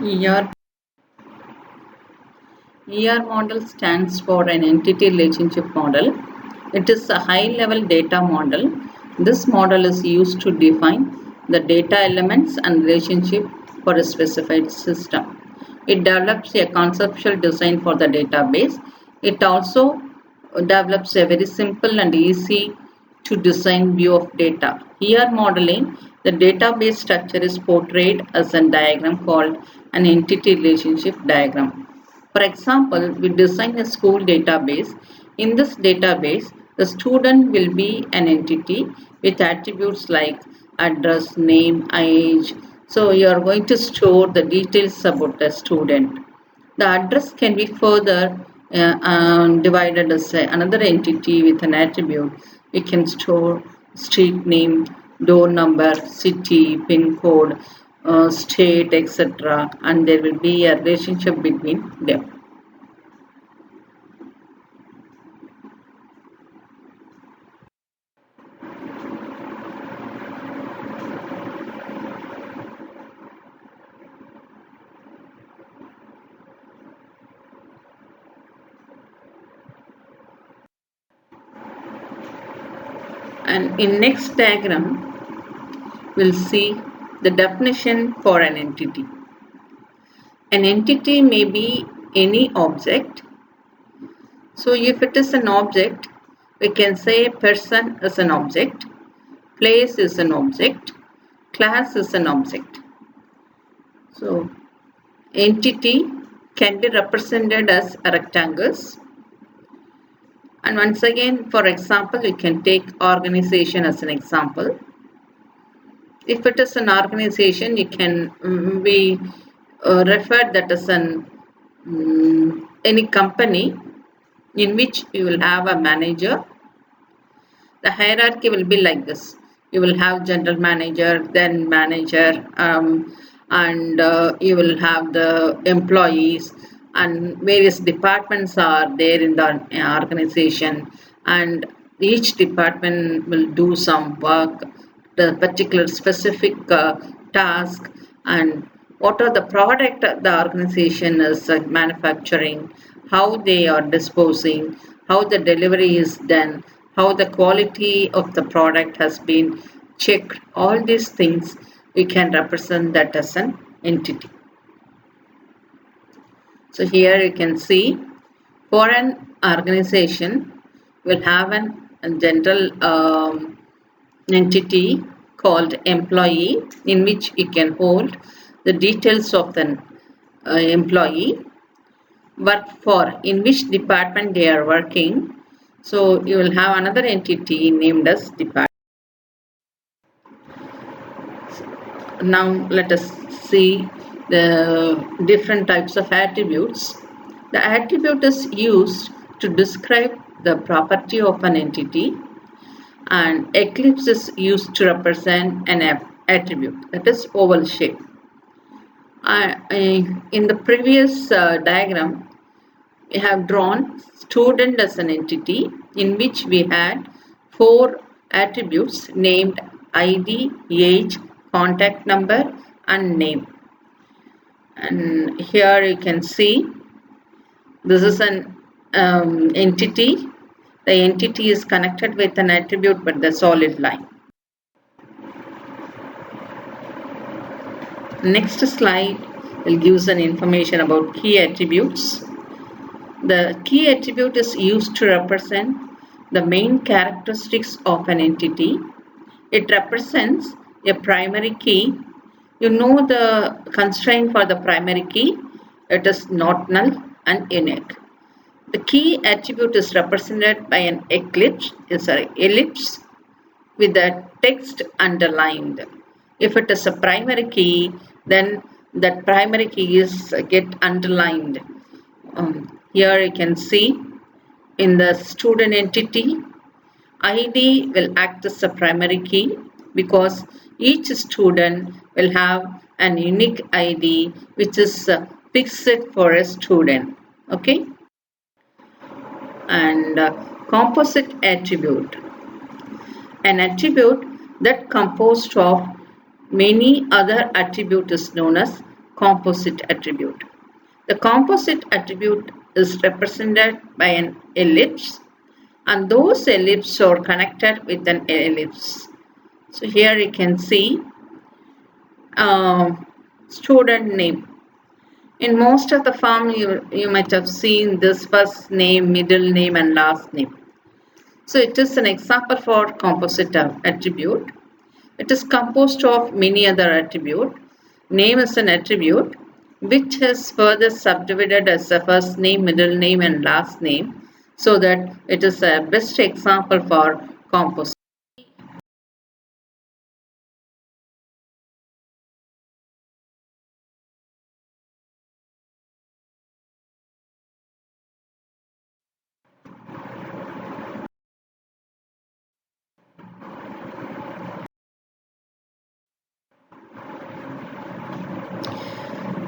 ER, ER model stands for an entity relationship model. It is a high-level data model. This model is used to define the data elements and relationship for a specified system. It develops a conceptual design for the database. It also develops a very simple and easy to design view of data. Here modeling, the database structure is portrayed as a diagram called an entity relationship diagram. For example, we design a school database. In this database, the student will be an entity with attributes like address, name, age. So you are going to store the details about the student. The address can be further divided as another entity with an attribute. We can store street name, door number, city, pin code, state, etc. And there will be a relationship between them. And in next diagram, we'll see the definition for an entity. An entity may be any object. So if it is an object, we can say person is an object, place is an object, class is an object. So entity can be represented as rectangles. And once again, for example, you can take organization as an example. If it is an organization, you can be referred that as any company in which you will have a manager. The hierarchy will be like this. You will have general manager, then manager, and you will have the employees, and various departments are there in the organization, and each department will do some work, the particular specific task, and what are the product the organization is manufacturing, how they are disposing, how the delivery is done, how the quality of the product has been checked. All these things we can represent that as an entity. So here you can see for an organization will have a general entity called employee, in which you can hold the details of the employee, work for, in which department they are working. So you will have another entity named as department. Now let us see the different types of attributes. The attribute is used to describe the property of an entity, and ellipse is used to represent an attribute, that is oval shape. In the previous diagram, we have drawn student as an entity, in which we had 4 attributes named ID, age, contact number, and name. And here you can see this is an entity. The entity is connected with an attribute with the solid line. Next slide will give some information about key attributes. The key attribute is used to represent the main characteristics of an entity. It represents a primary key. You know the constraint for the primary key. It is not null and unique. The key attribute is represented by an ellipse with the text underlined. If it is a primary key, then that primary key is get underlined. Here you can see in the student entity, ID will act as a primary key because each student will have an unique ID which is fixed for a student. Okay. And composite attribute. An attribute that composed of many other attributes is known as composite attribute. The composite attribute is represented by an ellipse, and those ellipses are connected with an ellipse. So here you can see student name. In most of the form you might have seen this first name, middle name and last name. So it is an example for composite attribute. It is composed of many other attributes. Name is an attribute which is further subdivided as the first name, middle name and last name, so that it is a best example for composite.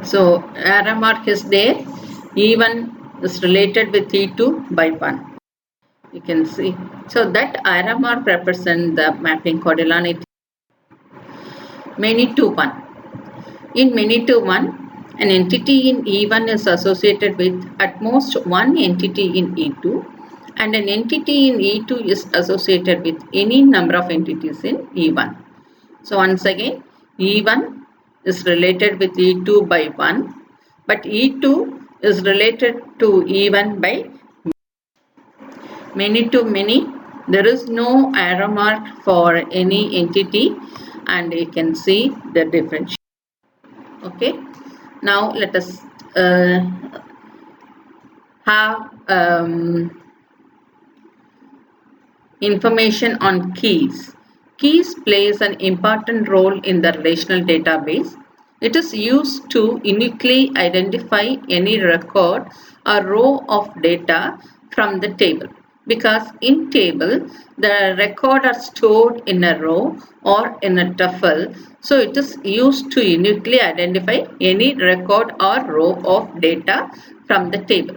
So arrow mark is there. E1 is related with E2 by 1. You can see. So that arrow mark represents the mapping coordinate. Many to 1. In many to 1, an entity in E1 is associated with at most one entity in E2, and an entity in E2 is associated with any number of entities in E1. So once again, E1 is related with E2 by 1, but E2 is related to E1 by many to many. There is no arrow mark for any entity, and you can see the difference. Okay, now let us have information on keys. Keys plays an important role in the relational database. It is used to uniquely identify any record or row of data from the table, because in table the record are stored in a row or in a tuple, so it is used to uniquely identify any record or row of data from the table.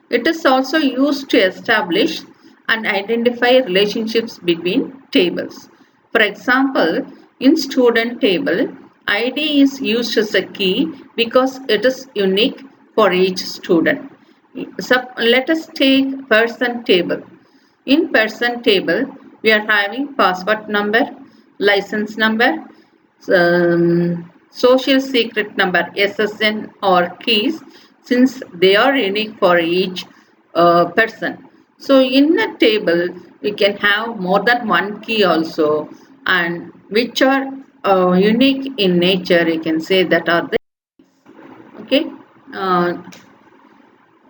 It is also used to establish and identify relationships between tables. For example, in student table, ID is used as a key because it is unique for each student. So let us take person table. In person table, we are having passport number, license number, social secret number, SSN or keys, since they are unique for each person. So in a table, we can have more than one key also, and which are unique in nature, you can say that are the okay.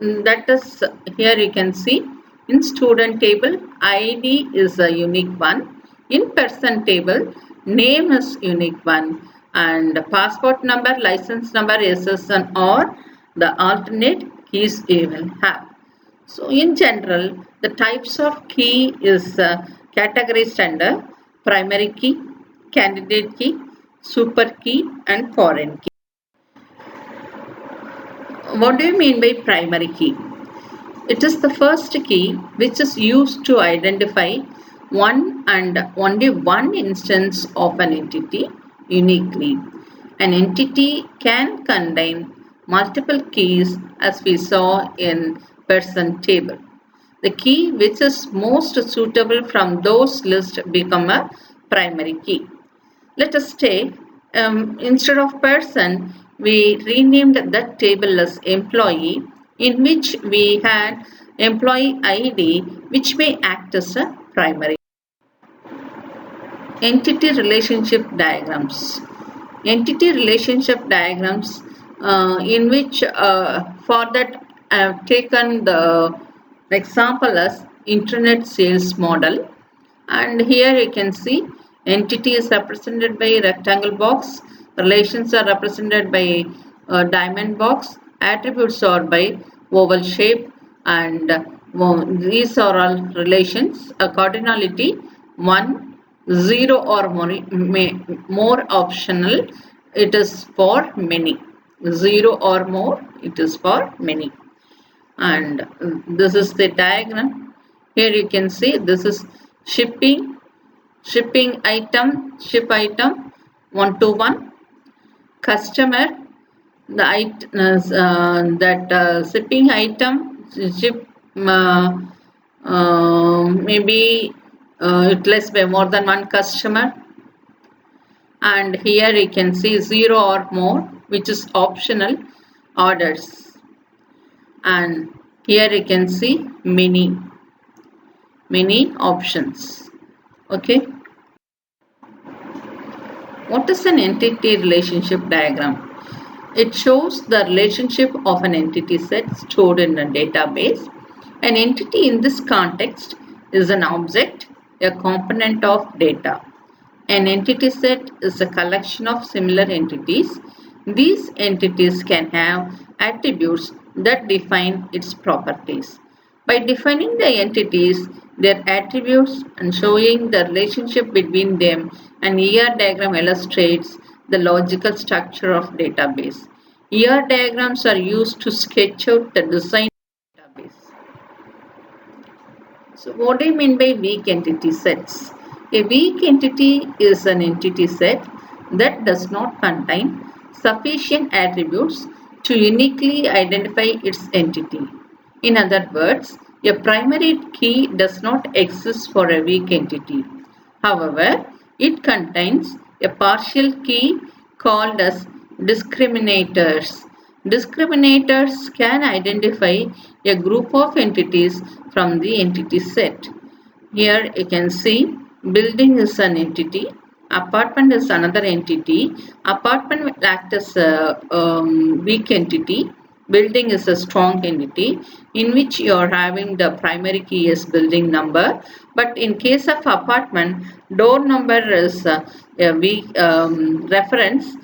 That is, here you can see in student table ID is a unique one. In person table name is unique one, and passport number, license number, SSN or the alternate keys you will have. So in general, the types of key is categorized under primary key, candidate key, super key and foreign key. What do you mean by primary key? It is the first key which is used to identify one and only one instance of an entity uniquely. An entity can contain multiple keys, as we saw in person table. The key which is most suitable from those lists become a primary key. Let us take, instead of person, we renamed that table as employee, in which we had employee ID, which may act as a primary. Entity relationship diagrams. Entity relationship diagrams, in which for that I have taken the example as internet sales model, and here you can see entity is represented by rectangle box, relations are represented by diamond box, attributes are by oval shape, and these are all relations. A cardinality 1, 0 or more optional, it is for many. 0 or more, it is for many. And this is the diagram. Here you can see this is shipping item, ship item 1 to 1, customer shipping item ship maybe utilized by more than one customer, and here you can see 0 or more, which is optional orders, and here you can see many options. Okay, what is an entity relationship diagram? It shows the relationship of an entity set stored in a database. An entity in this context is an object, a component of data. An entity set is a collection of similar entities. These entities can have attributes that define its properties. By defining the entities, their attributes, and showing the relationship between them, an ER diagram illustrates the logical structure of database. ER diagrams are used to sketch out the design of database. So what do you mean by weak entity sets? A weak entity is an entity set that does not contain sufficient attributes to uniquely identify its entity. In other words, a primary key does not exist for a weak entity. However, it contains a partial key called as discriminators. Discriminators can identify a group of entities from the entity set. Here you can see building is an entity, apartment is another entity. Apartment will act as a weak entity. Building is a strong entity in which you are having the primary key as building number. But in case of apartment, door number is a weak reference.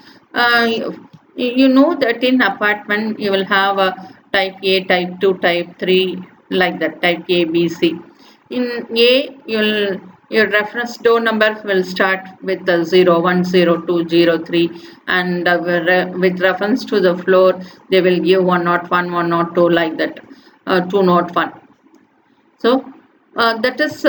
You know that in apartment you will have a type A, type 2, type 3, like that, type A, B, C. In A, your reference door number will start with the 0, 1, 0, 2, 0, 3, and with reference to the floor, they will give 101, 102, like that, 201. So that is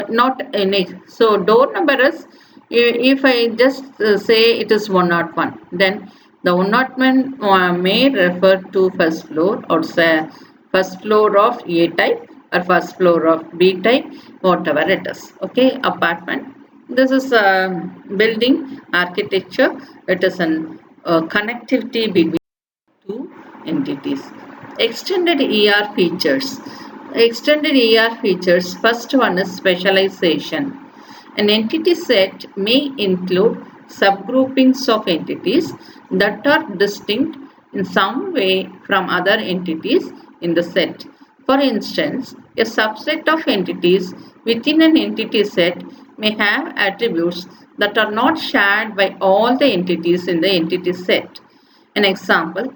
not unique. So door number is, if I just say it is 101, then the 101 may refer to first floor, or say first floor of A type or first floor of B type, whatever it is. Okay, apartment. This is a building architecture. It is an connectivity between two entities. Extended ER features. Extended ER features. First one is specialization. An entity set may include subgroupings of entities that are distinct in some way from other entities in the set. For instance, a subset of entities within an entity set may have attributes that are not shared by all the entities in the entity set. An example,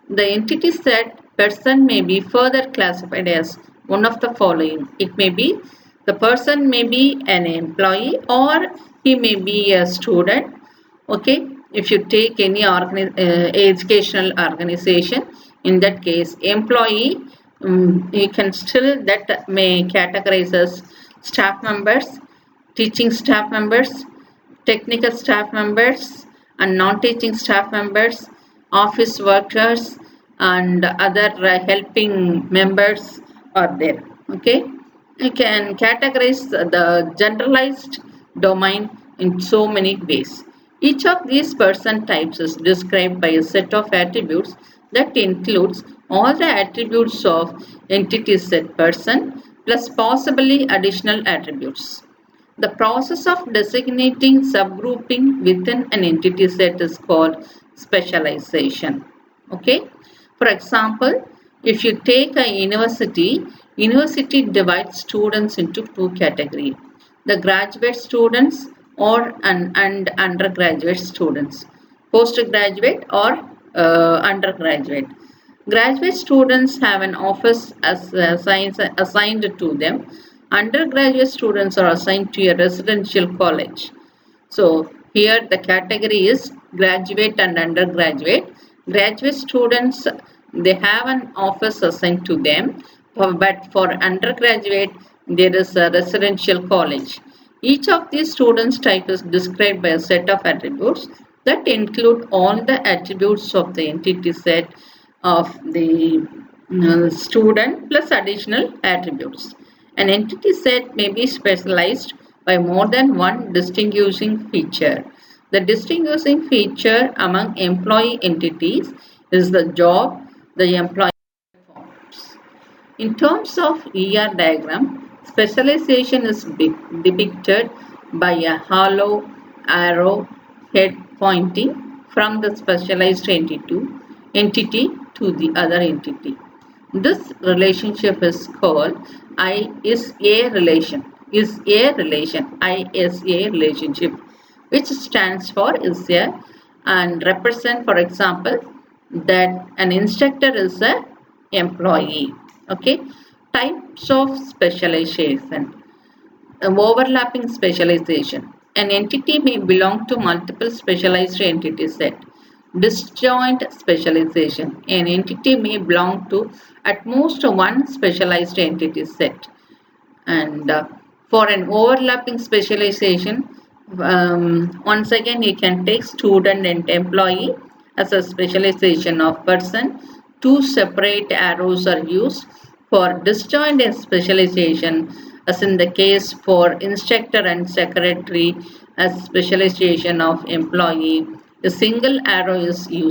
the entity set person may be further classified as one of the following. It may be the person may be an employee, or he may be a student. Okay, if you take any educational organization, in that case employee, you can still, that may categorize as staff members, teaching staff members, technical staff members, and non-teaching staff members, office workers, and other helping members are there. Okay, you can categorize the generalized domain in so many ways. Each of these person types is described by a set of attributes that includes all the attributes of entity set person plus possibly additional attributes. The process of designating subgrouping within an entity set is called specialization. Okay. For example, if you take a university, university divides students into two categories: the graduate students and undergraduate students, postgraduate or undergraduate. Graduate students have an office assigned to them. Undergraduate students are assigned to a residential college. So here the category is graduate and undergraduate. Graduate students, they have an office assigned to them, but for undergraduate there is a residential college. Each of these students type is described by a set of attributes that include all the attributes of the entity set of the student plus additional attributes. An entity set may be specialized by more than one distinguishing feature. The distinguishing feature among employee entities is the job the employee performs. In terms of ER diagram, specialization is depicted by a hollow arrow head pointing from the specialized entity to the other entity. This relationship is called ISA relation. ISA relationship, which stands for ISA and represent, for example, that an instructor is a employee. Okay, types of specialization. Overlapping specialization. An entity may belong to multiple specialized entity set. Disjoint specialization. An entity may belong to at most one specialized entity set. And for an overlapping specialization, once again you can take student and employee as a specialization of person. Two separate arrows are used for disjoint specialization, as in the case for instructor and secretary as specialization of employee. A single arrow is used.